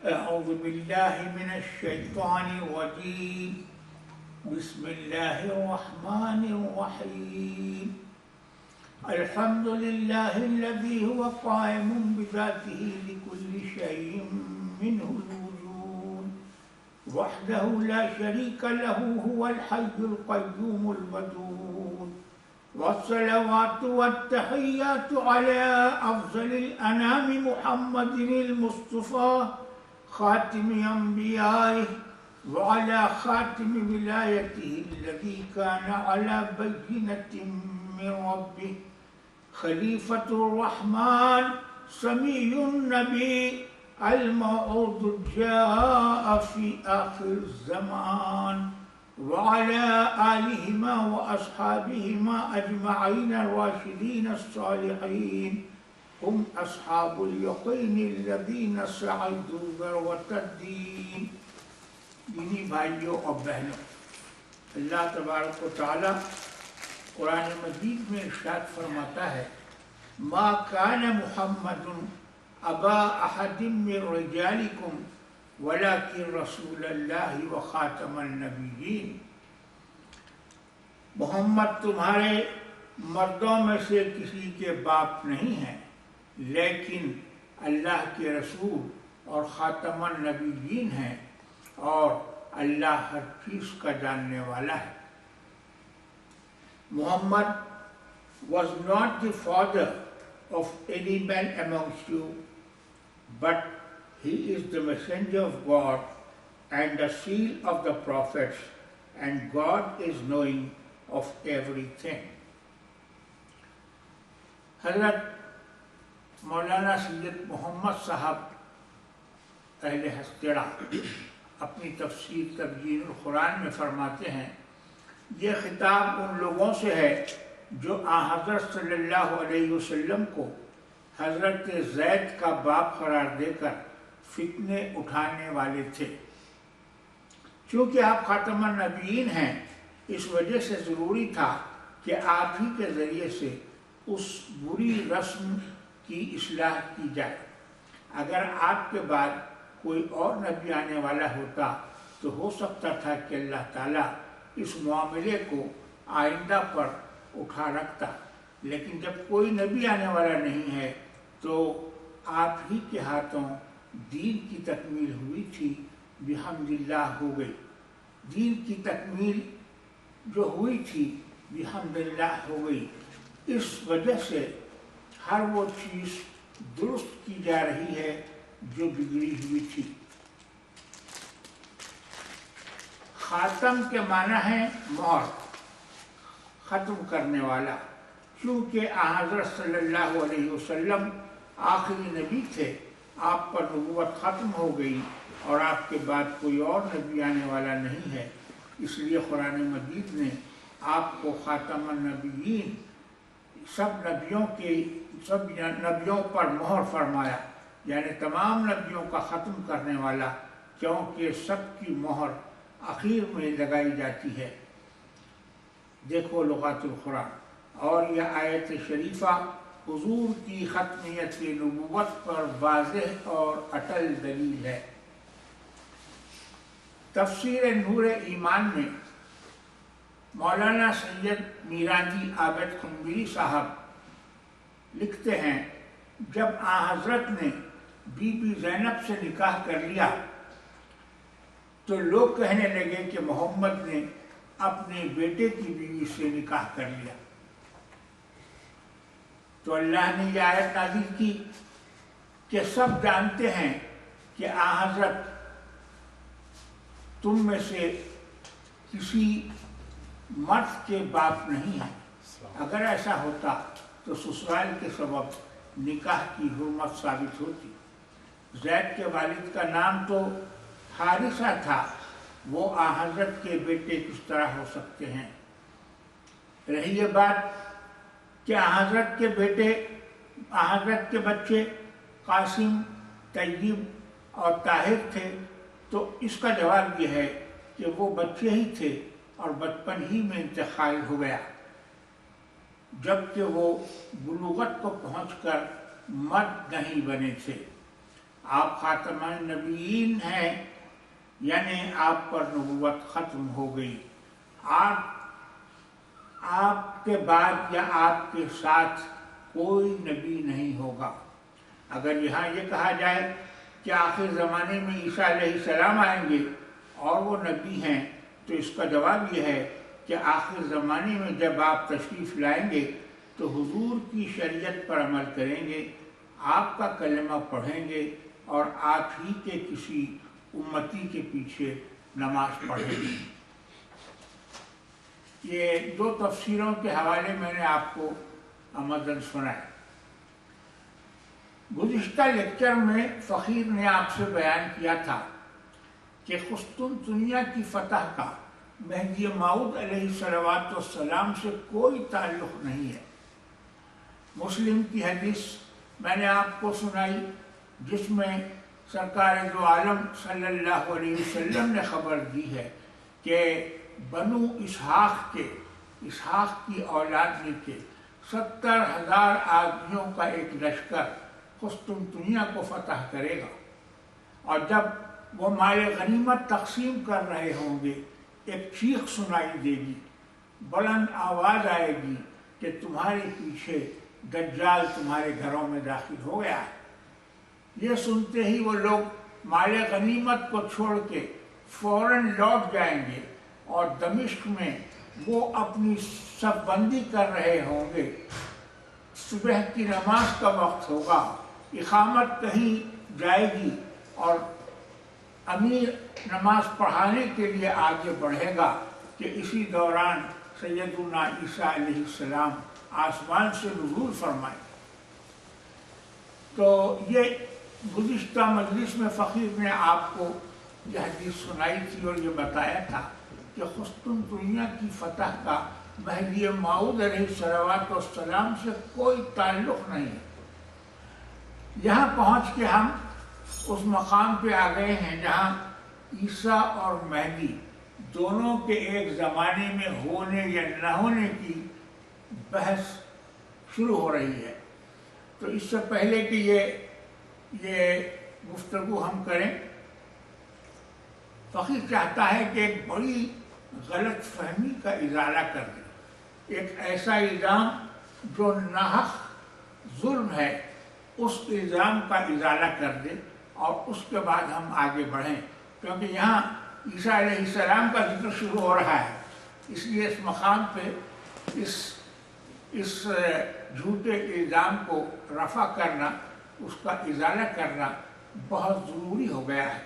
أعوذ بالله من الشيطان الرجيم بسم الله الرحمن الرحيم الحمد لله الذي هو قائم بذاته لكل شيء منه الوجود وحده لا شريك له هو الحي القيوم الودود والصلوات والتحيات على أفضل الأنام محمد المصطفى خاتم أنبيائه وعلى خاتم ولايته الذي كان على بينة من ربه خليفة الرحمن سمي النبي الموعود جاء في آخر الزمان وعلى آلهما وأصحابهما أجمعين الراشدين الصالحين هم أصحاب اليقين الذين سعدوا ذروة الدين. دینی بھائیوں اور بہنوں، اللہ تبارک و تعالی قرآن مجید میں ارشاد فرماتا ہے ما کان محمد ابا احد من رجالکم ولکن رسول اللہ وخاتم النبیین. محمد تمہارے مردوں میں سے کسی کے باپ نہیں ہیں، لیکن اللہ کے رسول اور خاتم النبیین ہیں، اور اللہ ہر چیز کا جاننے والا ہے. Muhammad was not the father of any man amongst you, but he is the messenger of God and the seal of the prophets, and God is knowing of everything. حضرت مولانا سید محمد صاحب اہل ہستڑا اپنی تفسیر تبیین القرآن میں فرماتے ہیں یہ خطاب ان لوگوں سے ہے جو حضرت صلی اللہ علیہ وسلم کو حضرت زید کا باپ قرار دے کر فتنے اٹھانے والے تھے. چونکہ آپ خاتم النبیین ہیں، اس وجہ سے ضروری تھا کہ آپ ہی کے ذریعے سے اس بری رسم کی اصلاح کی جائے. اگر آپ کے بعد کوئی اور نبی آنے والا ہوتا تو ہو سکتا تھا کہ اللہ تعالیٰ اس معاملے کو آئندہ پر اٹھا رکھتا، لیکن جب کوئی نبی آنے والا نہیں ہے تو آپ ہی کے ہاتھوں دین کی تکمیل ہوئی تھی. بحمد اللہ ہو گئی. دین کی تکمیل جو ہوئی تھی بحمد اللہ ہو گئی. اس وجہ سے ہر وہ چیز درست کی جا رہی ہے جو بگڑی ہوئی تھی. خاتم کے معنی ہے مہر، ختم کرنے والا. چونکہ حضرت صلی اللہ علیہ وسلم آخری نبی تھے، آپ پر نبوت ختم ہو گئی اور آپ کے بعد کوئی اور نبی آنے والا نہیں ہے. اس لیے قرآن مجید نے آپ کو خاتم النبیین، سب نبیوں پر مہر فرمایا، یعنی تمام نبیوں کا ختم کرنے والا، کیونکہ سب کی مہر اخیر میں لگائی جاتی ہے. دیکھو لغات القرآن. اور یہ آیت شریفہ حضور کی ختمیت نبوت پر واضح اور اٹل دلیل ہے. تفسیر نور ایمان میں مولانا سید میرانی عابد خنبری صاحب لکھتے ہیں جب حضرت نے بی بی زینب سے نکاح کر لیا تو لوگ کہنے لگے کہ محمد نے اپنے بیٹے کی بیوی سے نکاح کر لیا. تو اللہ نے یہ آیت نازل کی کہ سب جانتے ہیں کہ حضرت تم میں سے کسی مرد کے باپ نہیں ہیں. اگر ایسا ہوتا تو سسرال کے سبب نکاح کی حرمت ثابت ہوتی. زید کے والد کا نام تو حارثہ تھا، وہ حضرت کے بیٹے کس طرح ہو سکتے ہیں؟ رہی یہ بات کہ حضرت کے بچے قاسم، طیب اور طاہر تھے، تو اس کا جواب یہ ہے کہ وہ بچے ہی تھے اور بچپن ہی میں انتقال ہو گیا. جبکہ وہ بلوغت کو پہنچ کر مرد نہیں بنے تھے. آپ خاتم النبیین ہیں، یعنی آپ پر نبوت ختم ہو گئی، آپ کے بعد یا آپ کے ساتھ کوئی نبی نہیں ہوگا۔ اگر یہاں یہ کہا جائے کہ آخر زمانے میں عیسیٰ علیہ السلام آئیں گے اور وہ نبی ہیں، تو اس کا جواب یہ ہے کہ آخر زمانے میں جب آپ تشریف لائیں گے تو حضور کی شریعت پر عمل کریں گے، آپ کا کلمہ پڑھیں گے اور آپ ہی کے کسی امتی کے پیچھے نماز پڑھیں گے۔ یہ دو تفسیروں کے حوالے میں نے آپ کو عمدن سنائے۔ گزشتہ لیکچر میں فقیر نے آپ سے بیان کیا تھا کہ قسطنطنیہ کی فتح کا مہدی موعود علیہ السلام سے کوئی تعلق نہیں ہے۔ مسلم کی حدیث میں نے آپ کو سنائی جس میں سرکار دو عالم صلی اللہ علیہ وسلم نے خبر دی ہے کہ بنو اسحاق کی اولاد میں کے 70,000 آدمیوں کا ایک لشکر قسطنطنیہ کو فتح کرے گا، اور جب وہ مال غنیمت تقسیم کر رہے ہوں گے ایک چیخ سنائی دے گی، بلند آواز آئے گی کہ تمہارے پیچھے دجال تمہارے گھروں میں داخل ہو گیا ہے۔ یہ سنتے ہی وہ لوگ مال غنیمت کو چھوڑ کے فوراً لوٹ جائیں گے اور دمشق میں وہ اپنی صف بندی کر رہے ہوں گے۔ صبح کی نماز کا وقت ہوگا، اقامت کہیں جائے گی اور امیر نماز پڑھانے کے لیے آگے بڑھے گا کہ اسی دوران سیدنا عیسیٰ علیہ السلام آسمان سے نزول فرمائے۔ تو یہ گزشتہ مجلس میں فقیر نے آپ کو یہ حدیث سنائی تھی اور یہ بتایا تھا کہ قسطنطنیہ کی فتح کا مہدی موعود علیہ السلام سے کوئی تعلق نہیں ہے۔ یہاں پہنچ کے ہم اس مقام پہ آ گئے ہیں جہاں عیسیٰ اور مہدی دونوں کے ایک زمانے میں ہونے یا نہ ہونے کی بحث شروع ہو رہی ہے۔ تو اس سے پہلے کہ یہ گفتگو ہم کریں، فقیر چاہتا ہے کہ ایک بڑی غلط فہمی کا ازالہ کر دیں، ایک ایسا الزام جو ناحق ظلم ہے اس الزام کا ازالہ کر دیں اور اس کے بعد ہم آگے بڑھیں، کیونکہ یہاں عیسیٰ علیہ السلام کا ذکر شروع ہو رہا ہے، اس لیے اس مقام پہ اس جھوٹے الزام کو رفع کرنا، اس کا ازالہ کرنا بہت ضروری ہو گیا ہے۔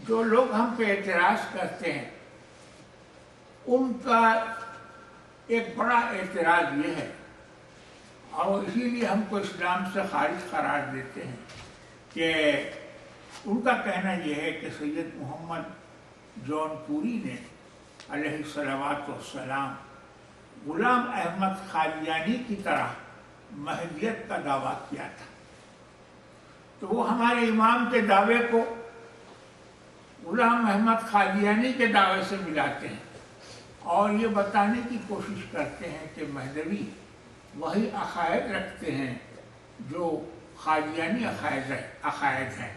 جو لوگ ہم پہ اعتراض کرتے ہیں ان کا ایک بڑا اعتراض یہ ہے، اور اسی لیے ہم کو اسلام سے خارج قرار دیتے ہیں، کہ ان کا کہنا یہ ہے کہ سید محمد جون پوری نے علیہ السلام غلام احمد قادیانی کی طرح مہدیت کا دعویٰ کیا تھا، تو وہ ہمارے امام کے دعوے کو غلام احمد قادیانی کے دعوے سے ملاتے ہیں اور یہ بتانے کی کوشش کرتے ہیں کہ مہدوی وہی عقائد رکھتے ہیں جو قادیانی عقائد ہیں۔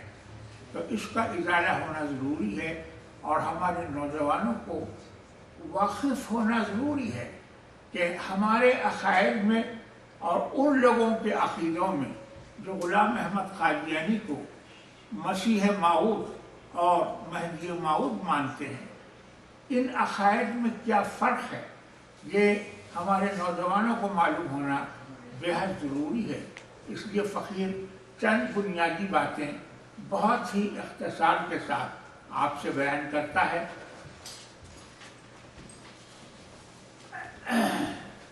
تو اس کا ازالہ ہونا ضروری ہے اور ہمارے نوجوانوں کو واقف ہونا ضروری ہے کہ ہمارے عقائد میں اور ان لوگوں کے عقیدوں میں جو غلام احمد قادیانی کو مسیح موعود اور مہدی موعود مانتے ہیں، ان عقائد میں کیا فرق ہے، یہ ہمارے نوجوانوں کو معلوم ہونا بے حد ضروری ہے۔ اس لیے فقیر چند بنیادی باتیں بہت ہی اختصار کے ساتھ آپ سے بیان کرتا ہے۔